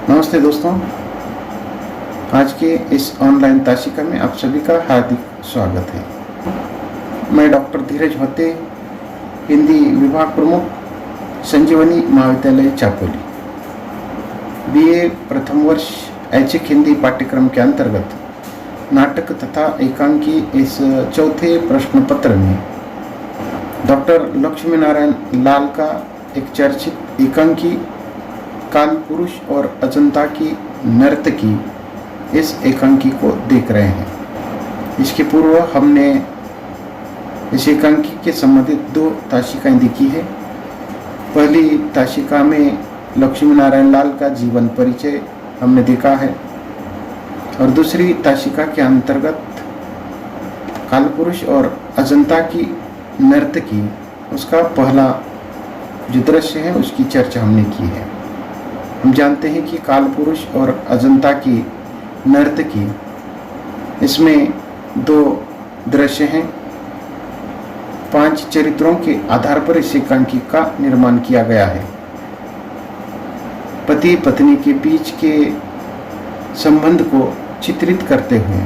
नमस्ते दोस्तों, आज के इस ऑनलाइन ताशिका में आप सभी का हार्दिक स्वागत है। मैं डॉक्टर धीरज होते, हिंदी विभाग प्रमुख, संजीवनी महाविद्यालय चापोली, बीए प्रथम वर्ष ऐच्छिक हिंदी पाठ्यक्रम के अंतर्गत नाटक तथा एकांकी इस चौथे प्रश्न पत्र में डॉक्टर लक्ष्मी नारायण लाल का एक चर्चित एकांकी काल पुरुष और अजंता की नर्तकी, इस एकांकी को देख रहे हैं। इसके पूर्व हमने इस एकांकी के संबंधित 2 ताशिकाएं देखी है। पहली ताशिका में लक्ष्मी नारायण लाल का जीवन परिचय हमने देखा है और दूसरी ताशिका के अंतर्गत काल पुरुष और अजंता की नर्तकी, उसका पहला जो दृश्य है उसकी चर्चा हमने की है। हम जानते हैं कि काल पुरुष और अजंता की नर्तकी, इसमें 2 दृश्य हैं। 5 चरित्रों के आधार पर इस एकांकी का निर्माण किया गया है। पति पत्नी के बीच के संबंध को चित्रित करते हुए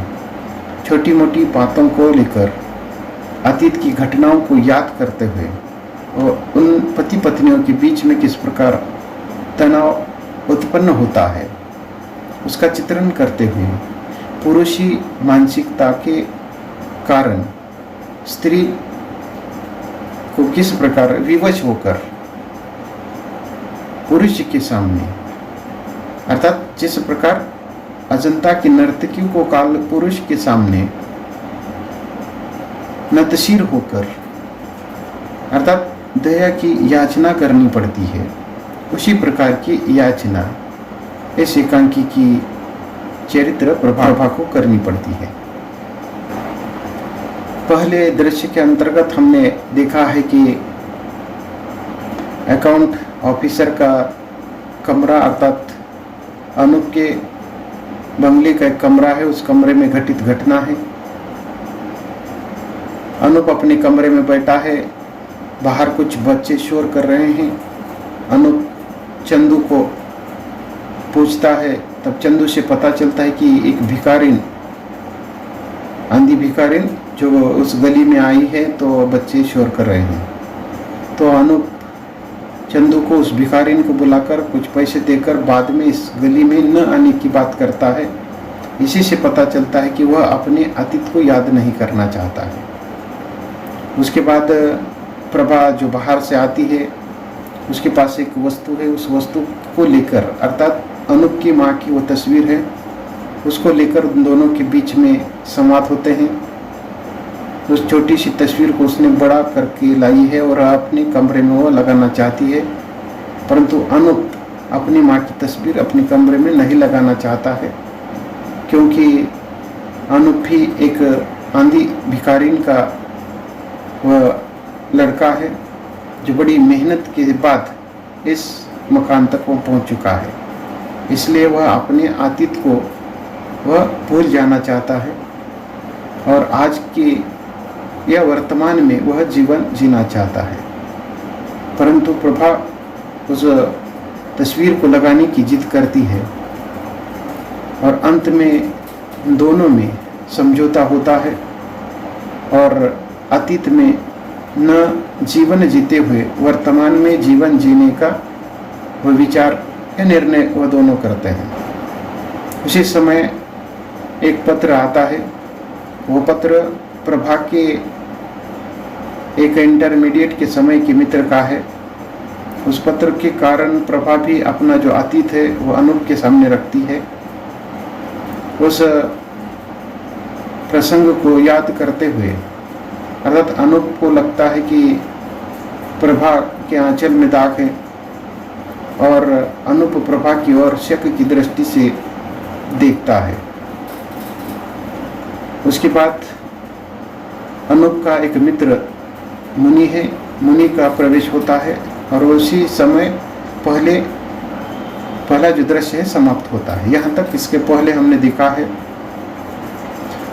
छोटी मोटी बातों को लेकर अतीत की घटनाओं को याद करते हुए और उन पति पत्नियों के बीच में किस प्रकार तनाव उत्पन्न होता है उसका चित्रण करते हुए पुरुषी मानसिकता के कारण स्त्री को किस प्रकार विवश होकर पुरुष के सामने, अर्थात जिस प्रकार अजंता की नर्तकी को काल पुरुष के सामने नतशीर होकर, अर्थात दया की याचना करनी पड़ती है, उसी प्रकार की याचना इस एकांकी की चरित्र प्रभा को करनी पड़ती है। पहले दृश्य के अंतर्गत हमने देखा है कि अकाउंट ऑफिसर का कमरा, अर्थात अनूप के बंगले का एक कमरा है, उस कमरे में घटित घटना है। अनूप अपने कमरे में बैठा है, बाहर कुछ बच्चे शोर कर रहे हैं। अनूप चंदू को पूछता है, तब चंदू से पता चलता है कि एक भिखारिन, आंधी भिखारिन जो उस गली में आई है, तो बच्चे शोर कर रहे हैं। तो अनूप चंदू को उस भिखारिन को बुलाकर कुछ पैसे देकर बाद में इस गली में न आने की बात करता है। इसी से पता चलता है कि वह अपने अतीत को याद नहीं करना चाहता है। उसके बाद प्रभा जो बाहर से आती है, उसके पास एक वस्तु है, उस वस्तु को लेकर, अर्थात अनूप की माँ की वो तस्वीर है, उसको लेकर उन दोनों के बीच में संवाद होते हैं। उस छोटी सी तस्वीर को उसने बड़ा करके लाई है और अपने कमरे में वो लगाना चाहती है, परंतु अनूप अपनी माँ की तस्वीर अपने कमरे में नहीं लगाना चाहता है, क्योंकि अनूप भी एक आंधी भिखारिन का वह लड़का है जो बड़ी मेहनत के बाद इस मकान तक वो पहुंच चुका है। इसलिए वह अपने अतीत को वह भूल जाना चाहता है और आज की या वर्तमान में वह जीवन जीना चाहता है। परंतु प्रभा उस तस्वीर को लगाने की जिद करती है और अंत में दोनों में समझौता होता है और अतीत में न जीवन जीते हुए वर्तमान में जीवन जीने का वह विचार या निर्णय वह दोनों करते हैं। उसी समय एक पत्र आता है। वो पत्र प्रभा के एक इंटरमीडिएट के समय के मित्र का है। उस पत्र के कारण प्रभा भी अपना जो अतीत है वो अनूप के सामने रखती है। उस प्रसंग को याद करते हुए, अर्थात अनूप को लगता है कि प्रभा के आंचल में दाग है और अनूप प्रभा की ओर शक की दृष्टि से देखता है। उसके बाद अनूप का एक मित्र मुनि है, मुनि का प्रवेश होता है और उसी समय पहला जो दृश्य है समाप्त होता है। यहाँ तक इसके पहले हमने देखा है।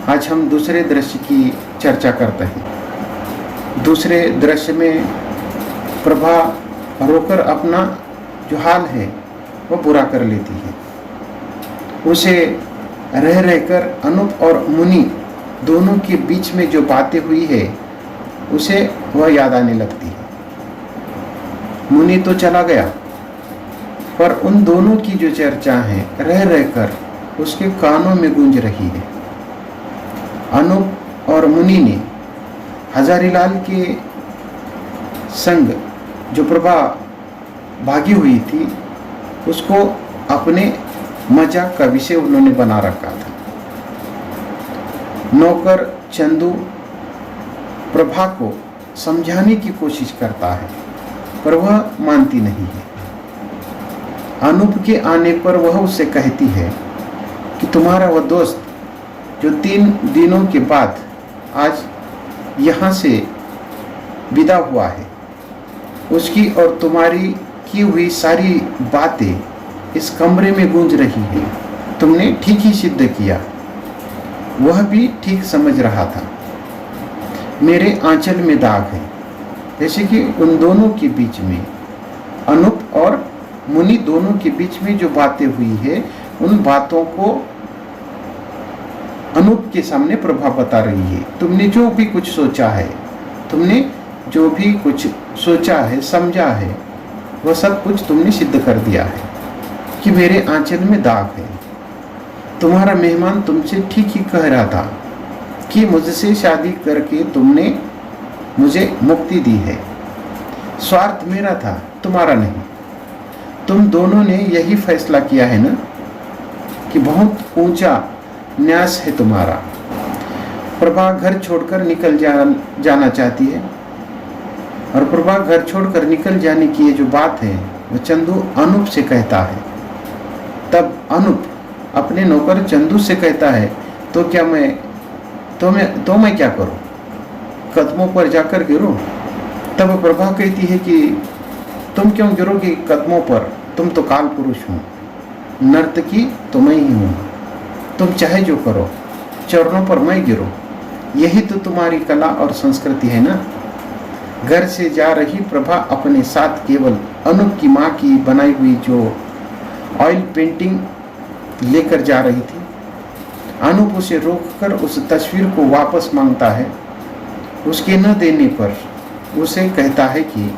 आज हम दूसरे दृश्य की चर्चा करते हैं। दूसरे दृश्य में प्रभा रोकर अपना जो हाल है वो पूरा कर लेती है। उसे रह रहकर अनूप और मुनि दोनों के बीच में जो बातें हुई है उसे वह याद आने लगती है। मुनि तो चला गया, पर उन दोनों की जो चर्चा है रह रहकर उसके कानों में गूंज रही है। अनूप और मुनि ने हजारीलाल के संग जो प्रभा भागी हुई थी उसको अपने मजाक का विषय उन्होंने बना रखा था। नौकर चंदू प्रभा को समझाने की कोशिश करता है, पर वह मानती नहीं है। अनूप के आने पर वह उससे कहती है कि तुम्हारा वह दोस्त जो 3 दिनों के बाद आज यहाँ से विदा हुआ है, उसकी और तुम्हारी की हुई सारी बातें इस कमरे में गूंज रही है। तुमने ठीक ही सिद्ध किया। वह भी ठीक समझ रहा था। मेरे आंचल में दाग है। जैसे कि उन दोनों के बीच में, अनूप और मुनि दोनों के बीच में जो बातें हुई है, उन बातों को अनूप के सामने प्रभा बता रही है। तुमने जो भी कुछ सोचा है, तुमने जो भी कुछ सोचा है, समझा है, वह सब कुछ तुमने सिद्ध कर दिया है कि मेरे आंचल में दाग है। तुम्हारा मेहमान तुमसे ठीक ही कह रहा था कि मुझसे शादी करके तुमने मुझे मुक्ति दी है। स्वार्थ मेरा था, तुम्हारा नहीं। तुम दोनों ने यही फैसला किया है ना कि बहुत ऊंचा न्यास है तुम्हारा। प्रभा घर छोड़कर निकल जाना चाहती है, और प्रभा घर छोड़कर निकल जाने की ये जो बात है वो चंदू अनूप से कहता है। तब अनूप अपने नौकर चंदू से कहता है, तो क्या मैं क्या करूं? कदमों पर जाकर गिरूं? तब प्रभा कहती है कि तुम क्यों गिरोगे कदमों पर? तुम तो काल पुरुष हो, नर्तकी तो मैं ही हूँ। तुम चाहे जो करो, चरणों पर मैं गिरो। यही तो तुम्हारी कला और संस्कृति है ना। घर से जा रही प्रभा अपने साथ केवल अनूप की माँ की बनाई हुई जो ऑयल पेंटिंग लेकर जा रही थी। अनूप उसे रोककर उस तस्वीर को वापस मांगता है। उसके न देने पर उसे कहता है कि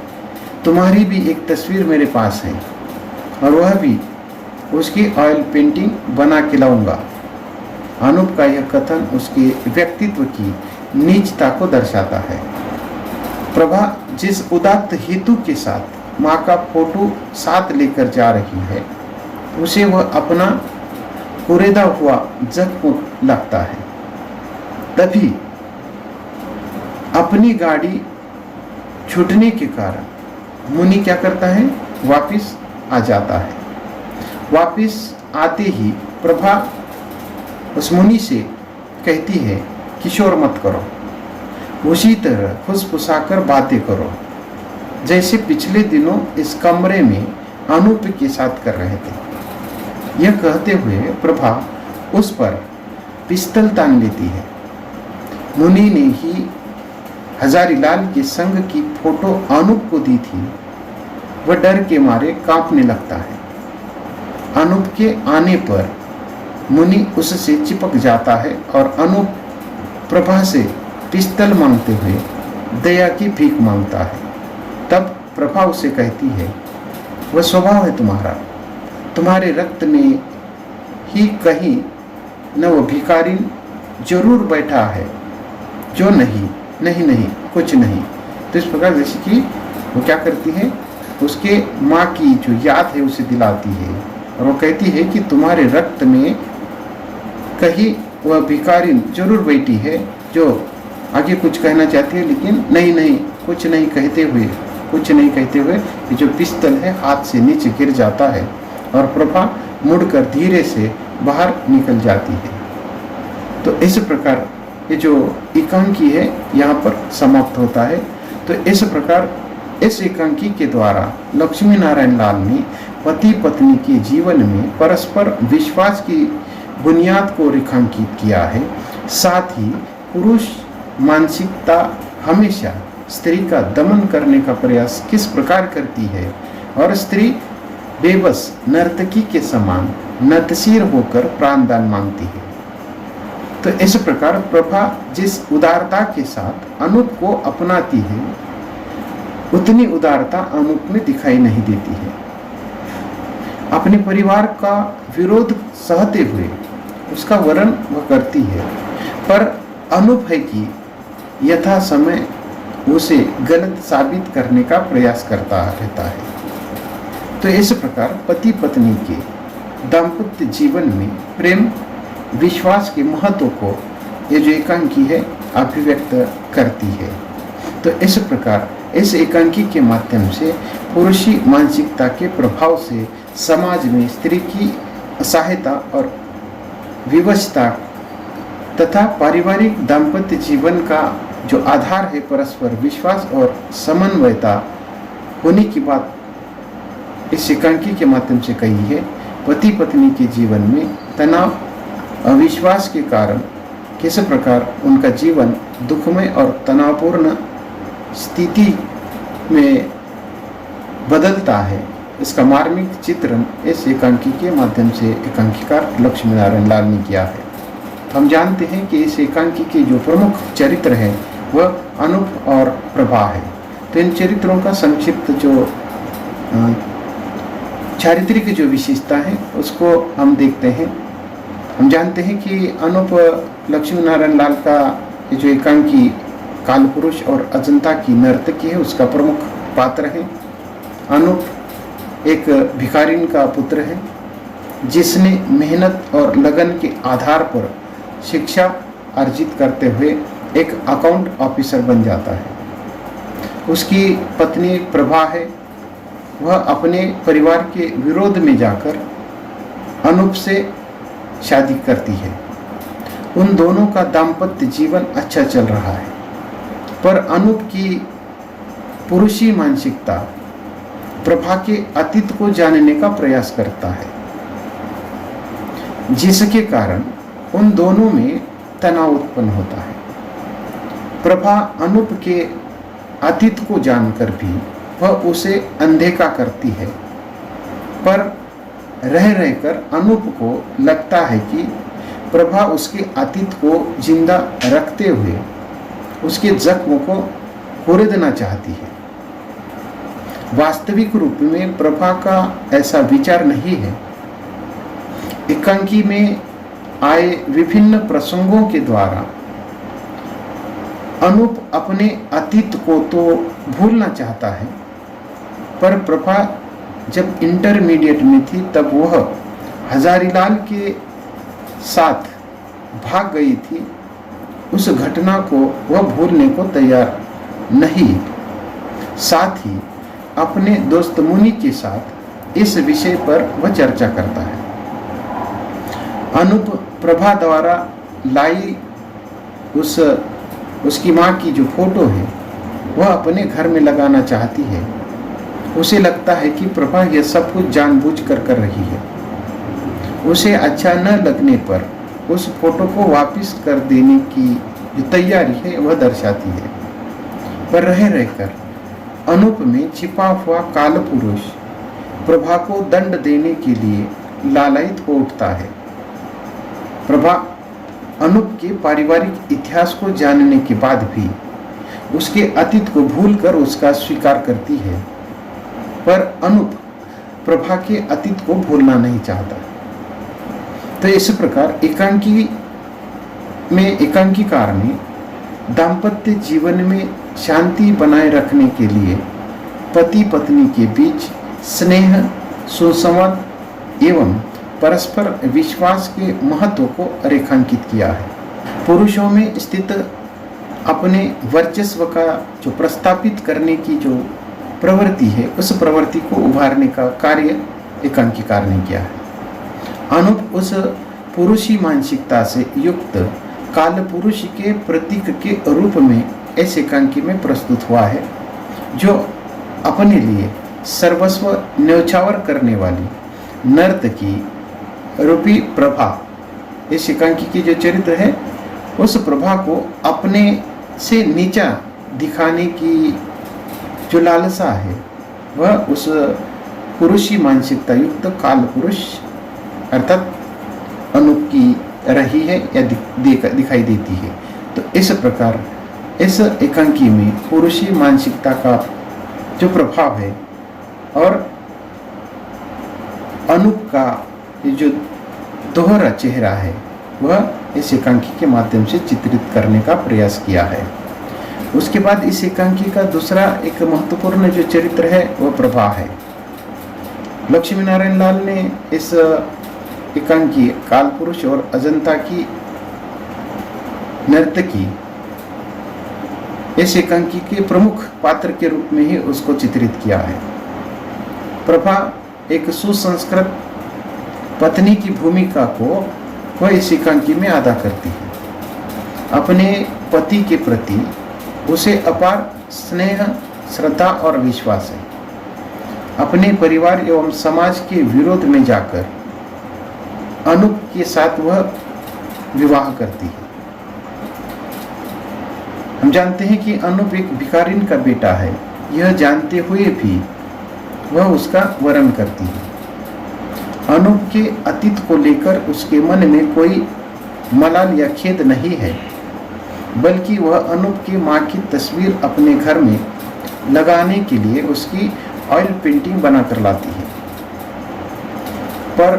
तुम्हारी भी एक तस्वीर मेरे पास है, और वह भी उसकी ऑयल पेंटिंग बना के लाऊंगा। अनूप का यह कथन उसके व्यक्तित्व की नीचता को दर्शाता है। प्रभा जिस उदात्त हेतु के साथ माँ का फोटो साथ लेकर जा रही है, उसे वह अपना कुरेदा हुआ जख्म लगता है। तभी अपनी गाड़ी छूटने के कारण मुनि क्या करता है, वापिस आ जाता है। वापिस आते ही प्रभा उस मुनि से कहती है कि शोर मत करो, उसी तरह फुसफुसाकर बातें करो जैसे पिछले दिनों इस कमरे में अनूप के साथ कर रहे थे। यह कहते हुए प्रभा उस पर पिस्तल तान लेती है। मुनि ने ही हजारीलाल के संग की फोटो अनूप को दी थी। वह डर के मारे कांपने लगता है। अनूप के आने पर मुनि उससे चिपक जाता है और अनूप प्रभा से पिस्तल मांगते हुए दया की भीख मांगता है। तब प्रभा उसे कहती है, वह स्वभाव है तुम्हारे रक्त में ही कहीं न वो भिखारी जरूर बैठा है जो नहीं कुछ नहीं। तो इस प्रकार जैसे कि वो क्या करती है, उसके माँ की जो याद है उसे दिलाती है, और वो कहती है कि तुम्हारे रक्त में कहीं वह भिखारी जरूर बैठी है जो आगे कुछ कहना चाहती है, लेकिन नहीं कुछ नहीं कहते हुए जो पिस्तल है हाथ से नीचे गिर जाता है, और प्रभा मुड़कर धीरे से बाहर निकल जाती है। तो इस प्रकार ये जो एकांकी है यहाँ पर समाप्त होता है। तो इस प्रकार इस एकांकी के द्वारा लक्ष्मी नारायण लाल ने पति पत्नी के जीवन में परस्पर विश्वास की बुनियाद को रेखांकित किया है। साथ ही पुरुष मानसिकता हमेशा स्त्री का दमन करने का प्रयास किस प्रकार करती है, और स्त्री बेबस नर्तकी के समान नतशीर होकर प्राणदान मांगती है। तो इस प्रकार प्रभा जिस उदारता के साथ अनूप को अपनाती है, उतनी उदारता अनूप में दिखाई नहीं देती है। अपने परिवार का विरोध सहते हुए उसका वर्ण वह करती है, पर अनूप है कि यथा समय उसे गलत साबित करने का प्रयास करता रहता है। तो इस प्रकार पति पत्नी के दाम्पत्य जीवन में प्रेम विश्वास के महत्व को ये जो एकांकी है अभिव्यक्त करती है। तो इस प्रकार इस एकांकी के माध्यम से पुरुषी मानसिकता के प्रभाव से समाज में स्त्री की असहायता और विवशता तथा पारिवारिक दाम्पत्य जीवन का जो आधार है परस्पर विश्वास और समन्वयता होने की बात इस एकांकी के माध्यम से कही है। पति पत्नी के जीवन में तनाव अविश्वास के कारण किस प्रकार उनका जीवन दुखमय और तनावपूर्ण स्थिति में बदलता है, इसका मार्मिक चित्रण इस एकांकी के माध्यम से एकांकीकार लक्ष्मी नारायण लाल ने किया है। हम जानते हैं कि इस एकांकी के जो प्रमुख चरित्र हैं वह अनूप और प्रभा है। तो इन चरित्रों का संक्षिप्त जो चारित्रिक जो विशेषता है उसको हम देखते हैं। हम जानते हैं कि अनूप लक्ष्मी नारायण लाल का जो एकांकी कालपुरुष और अजंता की नर्तकी है उसका प्रमुख पात्र है। अनूप एक भिखारिन का पुत्र है जिसने मेहनत और लगन के आधार पर शिक्षा अर्जित करते हुए एक अकाउंट ऑफिसर बन जाता है। उसकी पत्नी प्रभा है, वह अपने परिवार के विरोध में जाकर अनूप से शादी करती है। उन दोनों का दाम्पत्य जीवन अच्छा चल रहा है, पर अनूप की पुरुषी मानसिकता प्रभा के अतीत को जानने का प्रयास करता है, जिसके कारण उन दोनों में तनाव उत्पन्न होता है। प्रभा अनूप के अतीत को जानकर भी वह उसे अनदेखा करती है, पर रह रहकर अनूप को लगता है कि प्रभा उसके अतीत को जिंदा रखते हुए उसके जख्मों को कुरेदना चाहती है। वास्तविक रूप में प्रभा का ऐसा विचार नहीं है। एकांकी में आए विभिन्न प्रसंगों के द्वारा अनूप अपने अतीत को तो भूलना चाहता है, पर प्रभा जब इंटरमीडिएट में थी तब वह हजारीलाल के साथ भाग गई थी। उस घटना को वह भूलने को तैयार नहीं। साथ ही अपने दोस्त मुनि के साथ इस विषय पर वह चर्चा करता है। अनूप प्रभा द्वारा लाई उसकी माँ की जो फोटो है वह अपने घर में लगाना चाहती है। उसे लगता है कि प्रभा यह सब कुछ जानबूझ कर रही है। उसे अच्छा न लगने पर उस फोटो को वापस कर देने की जो तैयारी है वह दर्शाती है, पर रह रहकर अनूप में छिपा हुआ कालपुरुष प्रभा को दंड देने के लिए लालायित हो उठता है। प्रभा अनूप के पारिवारिक इतिहास को जानने के बाद भी उसके अतीत को भूलकर उसका स्वीकार करती है, पर अनूप प्रभा के अतीत को भूलना नहीं चाहता। तो इस प्रकार एकांकीकार ने दाम्पत्य जीवन में शांति बनाए रखने के लिए पति पत्नी के बीच स्नेह, सुसंवाद एवं परस्पर विश्वास के महत्व को रेखांकित किया है। पुरुषों में स्थित अपने वर्चस्व का जो प्रस्थापित करने की जो प्रवृत्ति है उस प्रवृत्ति को उभारने का कार्य एकांकीकार ने किया है। अनूप उस पुरुषी मानसिकता से युक्त काल पुरुष के प्रतीक के रूप में इस एकांकी में प्रस्तुत हुआ है, जो अपने लिए सर्वस्व न्यौछावर करने वाली नर्तकी रूपी प्रभा, इस एकांकी की जो चरित्र है उस प्रभा को अपने से नीचा दिखाने की जो लालसा है वह उस पुरुषी मानसिकता युक्त काल पुरुष अर्थात अनूप की रही है या दिखाई देती है। तो इस प्रकार इस एकांकी में पुरुषी मानसिकता का जो प्रभाव है और अनूप का ये जो दोहरा चेहरा है वह इस एकांकी के माध्यम से चित्रित करने का प्रयास किया है। उसके बाद इस एकांकी का दूसरा एक महत्वपूर्ण जो चरित्र है वह प्रभा है। लक्ष्मी नारायण लाल ने इस एकांकी काल पुरुष और अजंता की नर्तकी इस एकांकी के प्रमुख पात्र के रूप में ही उसको चित्रित किया है। प्रभा एक सुसंस्कृत पत्नी की भूमिका को वह इस एकांकी में अदा करती है। अपने पति के प्रति उसे अपार स्नेह, श्रद्धा और विश्वास है। अपने परिवार एवं समाज के विरोध में जाकर अनूप के साथ वह विवाह करती है। हम जानते हैं कि अनूप एक भिखारिन का बेटा है। यह जानते हुए भी वह उसका वरण करती है। अनूप के अतीत को लेकर उसके मन में कोई मलाल या खेद नहीं है, बल्कि वह अनूप की माँ की तस्वीर अपने घर में लगाने के लिए उसकी ऑयल पेंटिंग बनाकर लाती है। पर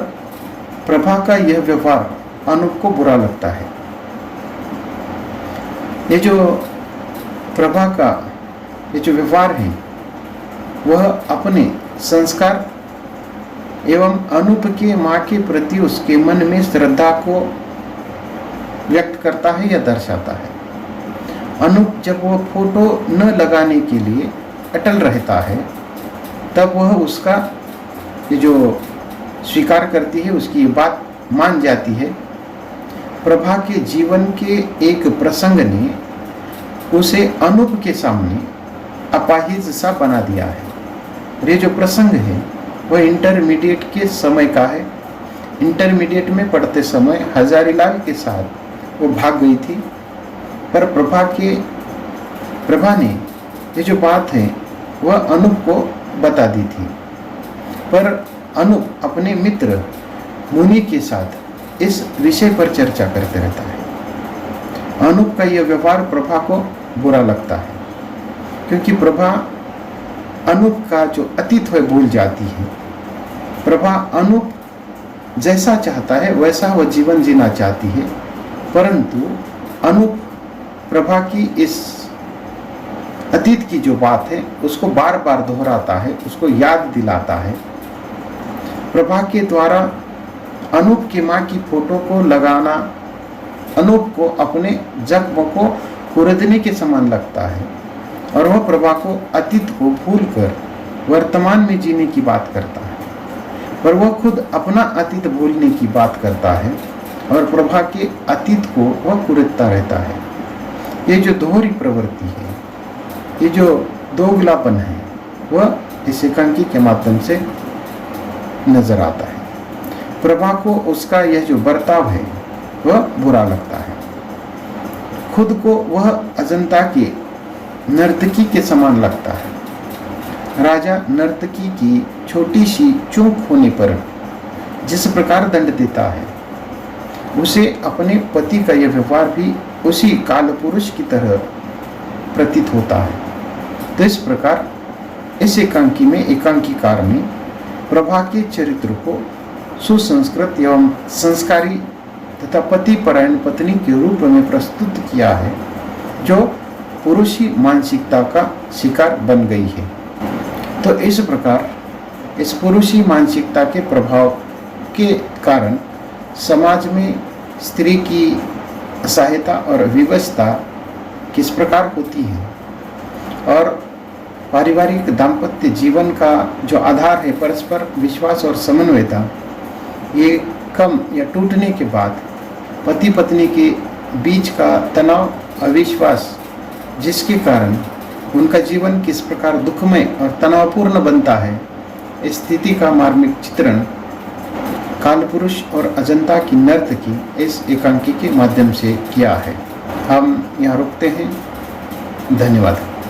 प्रभा का यह व्यवहार अनूप को बुरा लगता है। ये जो प्रभा का ये जो व्यवहार है वह अपने संस्कार एवं अनूप के माँ के प्रति उसके मन में श्रद्धा को व्यक्त करता है या दर्शाता है। अनूप जब वह फोटो न लगाने के लिए अटल रहता है तब वह उसका ये जो स्वीकार करती है, उसकी बात मान जाती है। प्रभा के जीवन के एक प्रसंग ने उसे अनूप के सामने अपाहिज सा बना दिया है। ये जो प्रसंग है वह इंटरमीडिएट के समय का है। इंटरमीडिएट में पढ़ते समय हजारीलाल के साथ वो भाग गई थी, पर प्रभा ने ये जो बात है वह अनूप को बता दी थी। पर अनूप अपने मित्र मुनि के साथ इस विषय पर चर्चा करते रहता है। अनूप का यह व्यवहार प्रभा को बुरा लगता है, क्योंकि प्रभा अनूप का जो अतीत है भूल जाती है। प्रभा अनूप जैसा चाहता है वैसा वह जीवन जीना चाहती है, परंतु अनूप प्रभा की इस अतीत की जो बात है उसको बार बार दोहराता है, उसको याद दिलाता है। प्रभा के द्वारा अनूप की माँ की फोटो को लगाना अनूप को अपने जख्म को कुरेदने के समान लगता है और वह प्रभा को अतीत को भूलकर वर्तमान में जीने की बात करता है, पर वह खुद अपना अतीत भूलने की बात करता है और प्रभा के अतीत को वह कुरेदता रहता है। ये जो दोहरी प्रवृत्ति है, ये जो दोगलापन है, वह इस एकांकी के माध्यम से नजर आता है। प्रभा को उसका यह जो बर्ताव है वह बुरा लगता है। खुद को वह अजंता के नर्तकी के समान लगता है। राजा नर्तकी की छोटी सी चूक होने पर जिस प्रकार दंड देता है, उसे अपने पति का यह व्यवहार भी उसी काल पुरुष की तरह प्रतीत होता है। तो इस प्रकार इस एकांकी में एकांकीकार ने प्रभा के चरित्र को सुसंस्कृत एवं संस्कारी तथा पति परायण पत्नी के रूप में प्रस्तुत किया है, जो पुरुषी मानसिकता का शिकार बन गई है। तो इस प्रकार इस पुरुषी मानसिकता के प्रभाव के कारण समाज में स्त्री की असहायता और विवशता किस प्रकार होती है और पारिवारिक दाम्पत्य जीवन का जो आधार है परस्पर विश्वास और समन्वयता, ये कम या टूटने के बाद पति पत्नी के बीच का तनाव, अविश्वास, जिसके कारण उनका जीवन किस प्रकार दुखमय और तनावपूर्ण बनता है, इस स्थिति का मार्मिक चित्रण कालपुरुष और अजंता की नर्तकी इस एकांकी के माध्यम से किया है। हम यहाँ रुकते हैं। धन्यवाद।